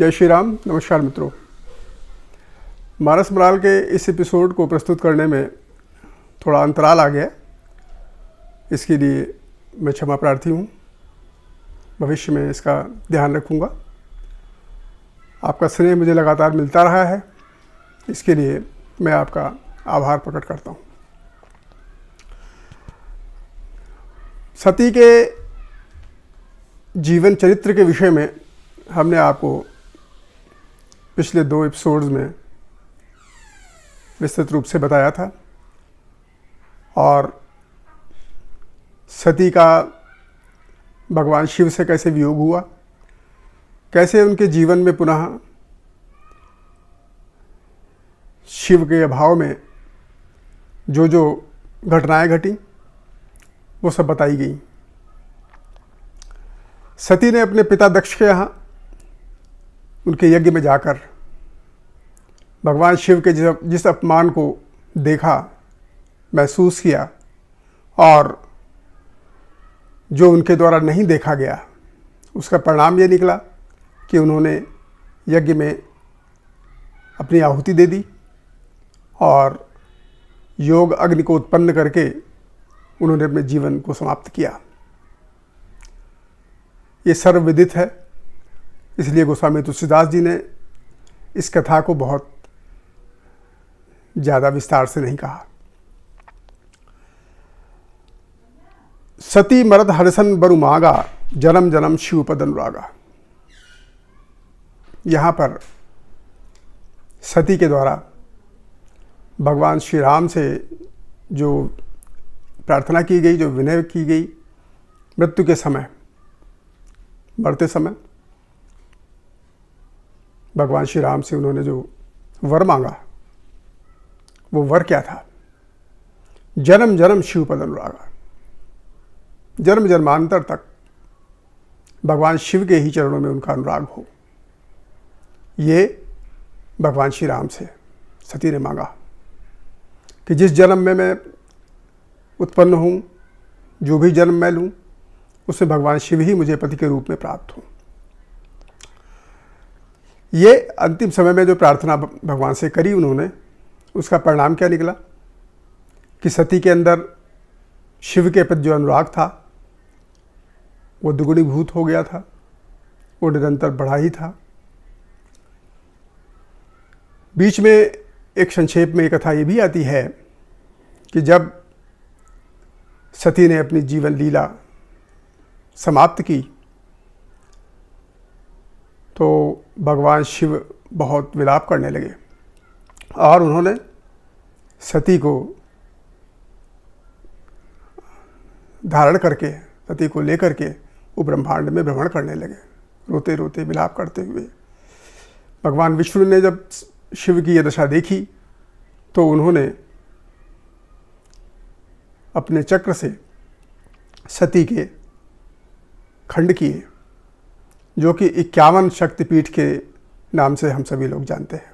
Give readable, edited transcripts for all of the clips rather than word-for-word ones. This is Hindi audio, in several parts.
जय श्री राम। नमस्कार मित्रों, मानस मराल के इस एपिसोड को प्रस्तुत करने में थोड़ा अंतराल आ गया। इसके लिए मैं क्षमा प्रार्थी हूँ। भविष्य में इसका ध्यान रखूँगा। आपका स्नेह मुझे लगातार मिलता रहा है, इसके लिए मैं आपका आभार प्रकट करता हूँ। सती के जीवन चरित्र के विषय में हमने आपको पिछले 2 एपिसोड्स में विस्तृत रूप से बताया था और सती का भगवान शिव से कैसे वियोग हुआ, कैसे उनके जीवन में पुनः शिव के अभाव में जो जो घटनाएं घटी वो सब बताई गई। सती ने अपने पिता दक्ष के यहाँ उनके यज्ञ में जाकर भगवान शिव के जिस अपमान को देखा, महसूस किया और जो उनके द्वारा नहीं देखा गया, उसका परिणाम ये निकला कि उन्होंने यज्ञ में अपनी आहुति दे दी और योग अग्नि को उत्पन्न करके उन्होंने अपने जीवन को समाप्त किया। ये सर्वविदित है, इसलिए गोस्वामी तुलसीदास जी ने इस कथा को बहुत ज़्यादा विस्तार से नहीं कहा। सती मरद हरसन बरु मांगा, जन्म जन्म शिव पद अनुरागा। यहाँ पर सती के द्वारा भगवान श्री राम से जो प्रार्थना की गई, जो विनय की गई, मृत्यु के समय, मरते समय भगवान श्री राम से उन्होंने जो वर मांगा, वो वर क्या था? जन्म जन्म शिव पद अनुरागा। जन्म जन्मांतर तक भगवान शिव के ही चरणों में उनका अनुराग हो। ये भगवान श्री राम से सती ने मांगा कि जिस जन्म में मैं उत्पन्न हूँ, जो भी जन्म मैं लूँ, उसमें भगवान शिव ही मुझे पति के रूप में प्राप्त हो। ये अंतिम समय में जो प्रार्थना भगवान से करी उन्होंने, उसका परिणाम क्या निकला कि सती के अंदर शिव के प्रति जो अनुराग था वो दुगुणीभूत हो गया था, वो निरंतर बढ़ा ही था। बीच में एक संक्षेप में एक कथा ये भी आती है कि जब सती ने अपनी जीवन लीला समाप्त की तो भगवान शिव बहुत विलाप करने लगे और उन्होंने सती को धारण करके, सती को लेकर के वो ब्रह्मांड में भ्रमण करने लगे, रोते रोते विलाप करते हुए। भगवान विष्णु ने जब शिव की यह दशा देखी तो उन्होंने अपने चक्र से सती के खंड किए, जो कि 51 शक्तिपीठ के नाम से हम सभी लोग जानते हैं।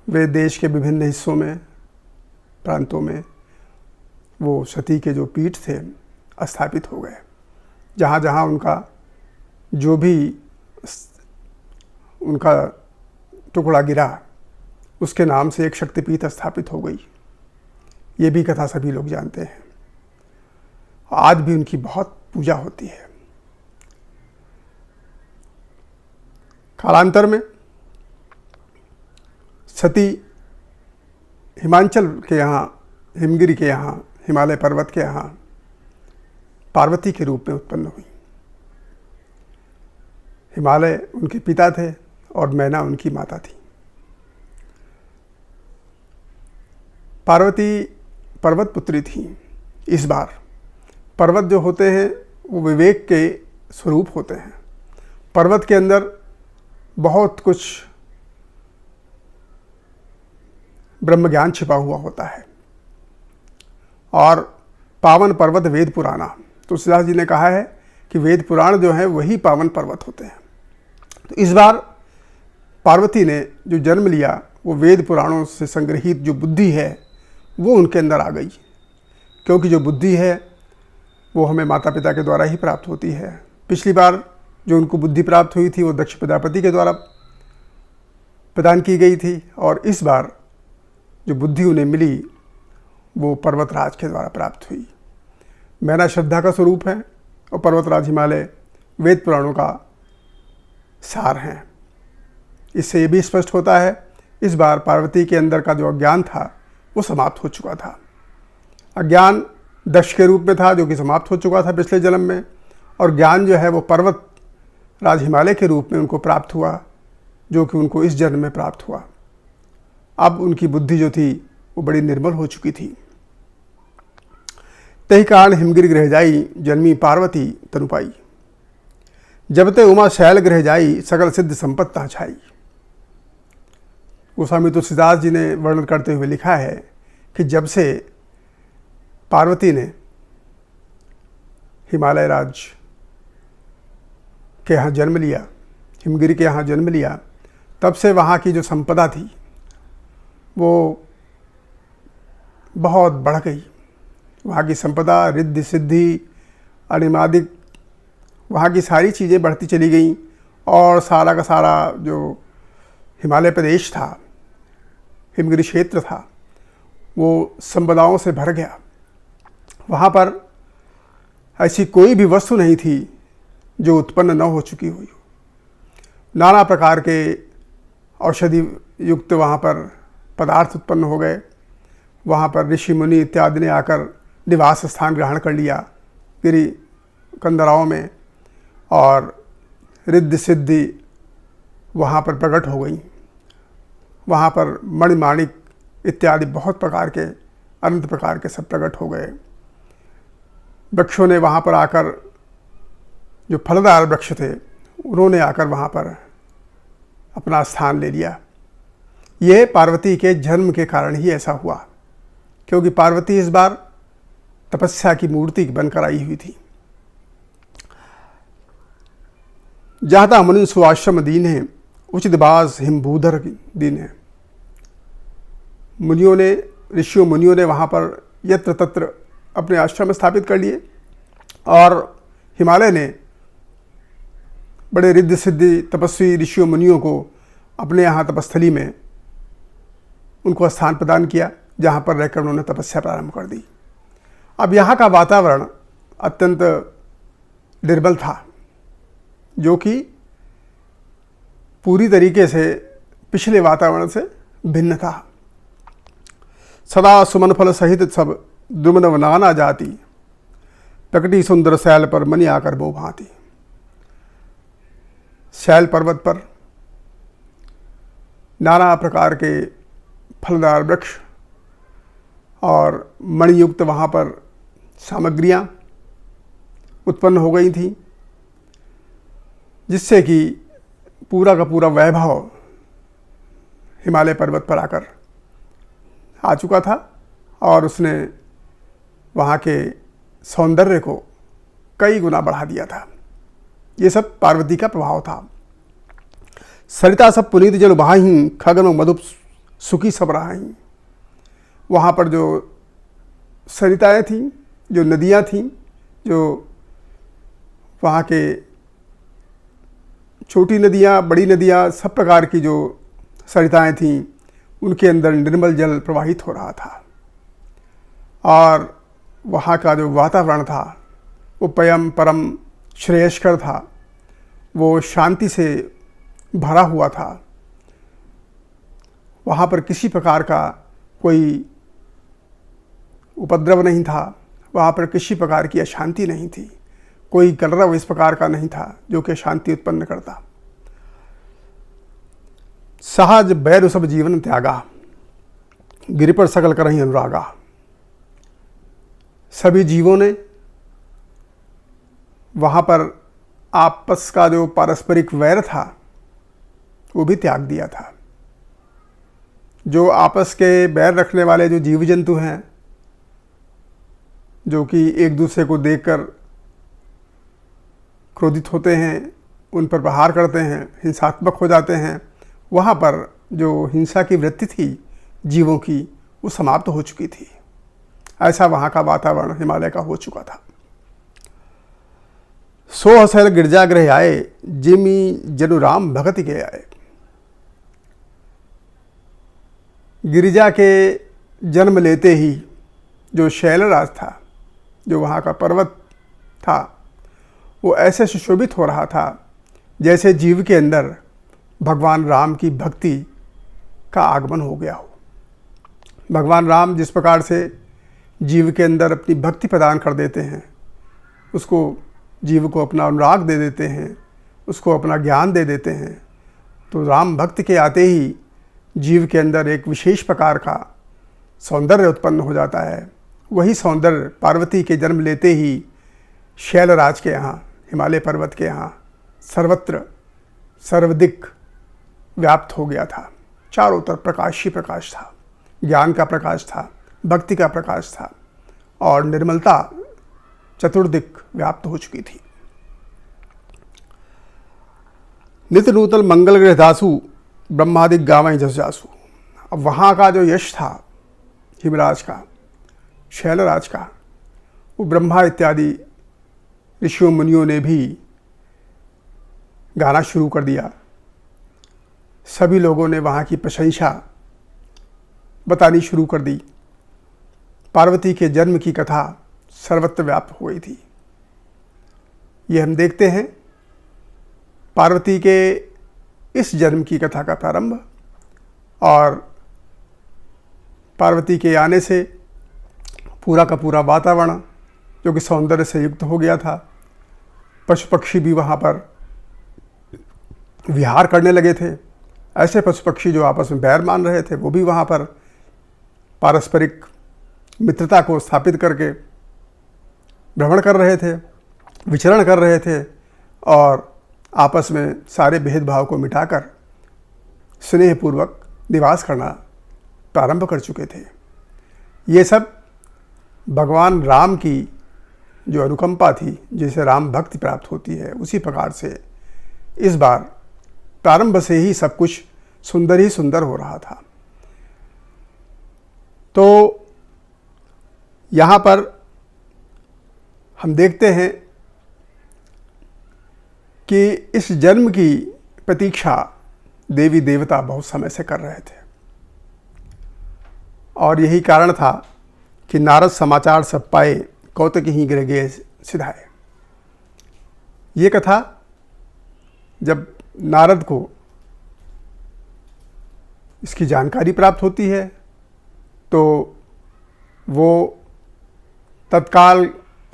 वे देश के विभिन्न हिस्सों में, प्रांतों में वो सती के जो पीठ थे स्थापित हो गए। जहाँ जहाँ उनका जो भी उनका टुकड़ा गिरा, उसके नाम से एक शक्तिपीठ स्थापित हो गई। ये भी कथा सभी लोग जानते हैं। आज भी उनकी बहुत पूजा होती है। कालांतर में सती हिमाचल के यहाँ, हिमगिरी के यहाँ, हिमालय पर्वत के यहाँ पार्वती के रूप में उत्पन्न हुई। हिमालय उनके पिता थे और मैना उनकी माता थी। पार्वती पर्वत पुत्री थी। इस बार पर्वत जो होते हैं वो विवेक के स्वरूप होते हैं। पर्वत के अंदर बहुत कुछ ब्रह्म ज्ञान छिपा हुआ होता है और पावन पर्वत वेद पुराना। तुलसीदास जी ने कहा है कि वेद पुराण जो है वही पावन पर्वत होते हैं। तो इस बार पार्वती ने जो जन्म लिया वो वेद पुराणों से संग्रहित जो बुद्धि है वो उनके अंदर आ गई, क्योंकि जो बुद्धि है वो हमें माता पिता के द्वारा ही प्राप्त होती है। पिछली बार जो उनको बुद्धि प्राप्त हुई थी वो दक्ष प्रजापति के द्वारा प्रदान की गई थी, और इस बार जो बुद्धि उन्हें मिली वो पर्वतराज के द्वारा प्राप्त हुई। मैना श्रद्धा का स्वरूप है और पर्वतराज हिमालय वेद पुराणों का सार हैं। इससे ये भी स्पष्ट होता है इस बार पार्वती के अंदर का जो अज्ञान था वो समाप्त हो चुका था। अज्ञान दक्ष के रूप में था जो कि समाप्त हो चुका था पिछले जन्म में, और ज्ञान जो है वो पर्वत राज हिमालय के रूप में उनको प्राप्त हुआ जो कि उनको इस जन्म में प्राप्त हुआ। अब उनकी बुद्धि जो थी वो बड़ी निर्मल हो चुकी थी। तही कारण हिमगिरि गृह जाई जन्मी पार्वती तनु पाई, जब ते उमा शैल गृह जाई सकल सिद्ध संपत्ता छाई। गोस्वामी तुलसीदास जी ने वर्णन करते हुए लिखा है कि जब से पार्वती ने हिमालय राज के यहाँ जन्म लिया, हिमगिरि के यहाँ जन्म लिया, तब से वहाँ की जो संपदा थी वो बहुत बढ़ गई। वहाँ की संपदा, रिद्धि सिद्धि, अणिमादिक, वहाँ की सारी चीज़ें बढ़ती चली गईं, और सारा का सारा जो हिमालय प्रदेश था, हिमगिरि क्षेत्र था, वो संपदाओं से भर गया। वहाँ पर ऐसी कोई भी वस्तु नहीं थी जो उत्पन्न न हो चुकी हुई हो। नाना प्रकार के औषधि युक्त वहाँ पर पदार्थ उत्पन्न हो गए। वहाँ पर ऋषि मुनि इत्यादि ने आकर निवास स्थान ग्रहण कर लिया गिरि कंदराओं में, और रिद्धि सिद्धि वहाँ पर प्रकट हो गई। वहाँ पर मणिमाणिक इत्यादि बहुत प्रकार के, अनंत प्रकार के सब प्रकट हो गए। वृक्षों ने वहाँ पर आकर, जो फलदार वृक्ष थे उन्होंने आकर वहाँ पर अपना स्थान ले लिया। ये पार्वती के जन्म के कारण ही ऐसा हुआ, क्योंकि पार्वती इस बार तपस्या की मूर्ति बनकर आई हुई थी। जाता मुनि सुआश्रम दीन है उचित बास हिमभूधर दीन है। मुनियों ने, ऋषियों मुनियों ने वहाँ पर यत्र तत्र अपने आश्रम स्थापित कर लिए, और हिमालय ने बड़े रिद्धि सिद्धि तपस्वी ऋषियों मुनियों को अपने यहाँ तपस्थली में उनको स्थान प्रदान किया, जहाँ पर रहकर उन्होंने तपस्या प्रारंभ कर दी। अब यहाँ का वातावरण अत्यंत निर्बल था, जो कि पूरी तरीके से पिछले वातावरण से भिन्न था। सदा सुमन फल सहित सब द्रुमन नाना जाति, प्रकटी सुंदर शैल पर मनि आकर बो भांति। शैल पर्वत पर नाना प्रकार के फलदार वृक्ष और मणियुक्त वहाँ पर सामग्रियाँ उत्पन्न हो गई थी, जिससे कि पूरा का पूरा वैभव हिमालय पर्वत पर आकर आ चुका था, और उसने वहाँ के सौंदर्य को कई गुना बढ़ा दिया था। ये सब पार्वती का प्रभाव था। सरिता सब पुनीत जल बहाहीं, खगन मधुप सुखी सब रहाहीं। वहाँ पर जो सरिताएँ थीं, जो नदियाँ थीं, जो वहाँ के छोटी नदियाँ, बड़ी नदियाँ, सब प्रकार की जो सरिताएँ थीं, उनके अंदर निर्मल जल प्रवाहित हो रहा था, और वहाँ का जो वातावरण था वो परम परम श्रेयस्कर था। वो शांति से भरा हुआ था। वहाँ पर किसी प्रकार का कोई उपद्रव नहीं था, वहाँ पर किसी प्रकार की अशांति नहीं थी, कोई कलरव इस प्रकार का नहीं था जो कि शांति उत्पन्न करता। सहज बैरु सब जीवन त्यागा, गिरि पर सकल करहीं अनुरागा। सभी जीवों ने वहाँ पर आपस का जो पारस्परिक वैर था वो भी त्याग दिया था। जो आपस के बैर रखने वाले जो जीव जंतु हैं, जो कि एक दूसरे को देखकर क्रोधित होते हैं, उन पर प्रहार करते हैं, हिंसात्मक हो जाते हैं, वहाँ पर जो हिंसा की वृत्ति थी जीवों की वो समाप्त हो चुकी थी। ऐसा वहाँ का वातावरण हिमालय का हो चुका था। सो हसल गिरजागृह आए, जिमी जनु राम भगति के आए। गिरिजा के जन्म लेते ही जो शैलराज था, जो वहाँ का पर्वत था, वो ऐसे सुशोभित हो रहा था जैसे जीव के अंदर भगवान राम की भक्ति का आगमन हो गया हो। भगवान राम जिस प्रकार से जीव के अंदर अपनी भक्ति प्रदान कर देते हैं, उसको जीव को अपना अनुराग दे देते हैं, उसको अपना ज्ञान दे देते हैं, तो राम भक्त के आते ही जीव के अंदर एक विशेष प्रकार का सौंदर्य उत्पन्न हो जाता है। वही सौंदर्य पार्वती के जन्म लेते ही शैलराज के यहाँ, हिमालय पर्वत के यहाँ सर्वत्र सर्वदिक व्याप्त हो गया था। चारों तरफ प्रकाश ही प्रकाश था, ज्ञान का प्रकाश था, भक्ति का प्रकाश था और निर्मलता चतुर्दिक व्याप्त हो चुकी थी। नित्य नूतन मंगल गृह दासु, ब्रह्मादिक गावें जस जासु। अब वहाँ का जो यश था हिमराज का, शैलराज का, वो ब्रह्मा इत्यादि ऋषियों मुनियों ने भी गाना शुरू कर दिया। सभी लोगों ने वहाँ की प्रशंसा बतानी शुरू कर दी। पार्वती के जन्म की कथा सर्वत्र व्याप्त हो गई थी। ये हम देखते हैं पार्वती के इस जन्म की कथा का प्रारंभ, और पार्वती के आने से पूरा का पूरा वातावरण जो कि सौंदर्य से युक्त हो गया था। पशु पक्षी भी वहाँ पर विहार करने लगे थे। ऐसे पशु पक्षी जो आपस में बैर मान रहे थे, वो भी वहाँ पर पारस्परिक मित्रता को स्थापित करके भ्रमण कर रहे थे, विचरण कर रहे थे और आपस में सारे भेदभाव को मिटाकर स्नेहपूर्वक निवास करना प्रारंभ कर चुके थे। ये सब भगवान राम की जो अनुकंपा थी, जिसे राम भक्ति प्राप्त होती है, उसी प्रकार से इस बार प्रारंभ से ही सब कुछ सुंदर ही सुंदर हो रहा था। तो यहाँ पर हम देखते हैं कि इस जन्म की प्रतीक्षा देवी देवता बहुत समय से कर रहे थे और यही कारण था कि नारद समाचार सब पाए, कौतुक ही गिर गए सिधाए। ये कथा जब नारद को इसकी जानकारी प्राप्त होती है तो वो तत्काल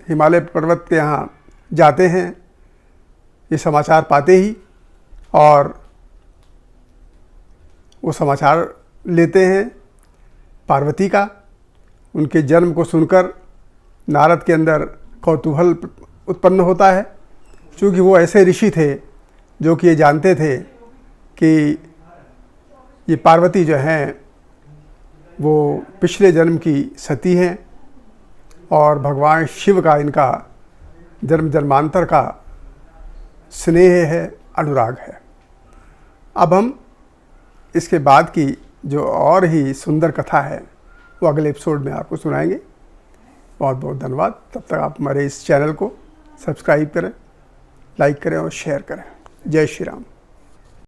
हिमालय पर्वत के यहाँ जाते हैं ये समाचार पाते ही, और वो समाचार लेते हैं पार्वती का। उनके जन्म को सुनकर नारद के अंदर कौतूहल उत्पन्न होता है, क्योंकि वो ऐसे ऋषि थे जो कि ये जानते थे कि ये पार्वती जो हैं वो पिछले जन्म की सती हैं और भगवान शिव का इनका जन्म जन्मांतर का स्नेह है, अनुराग है। अब हम इसके बाद की जो और ही सुंदर कथा है वो अगले एपिसोड में आपको सुनाएंगे। बहुत बहुत धन्यवाद। तब तक आप हमारे इस चैनल को सब्सक्राइब करें, लाइक करें और शेयर करें। जय श्री राम।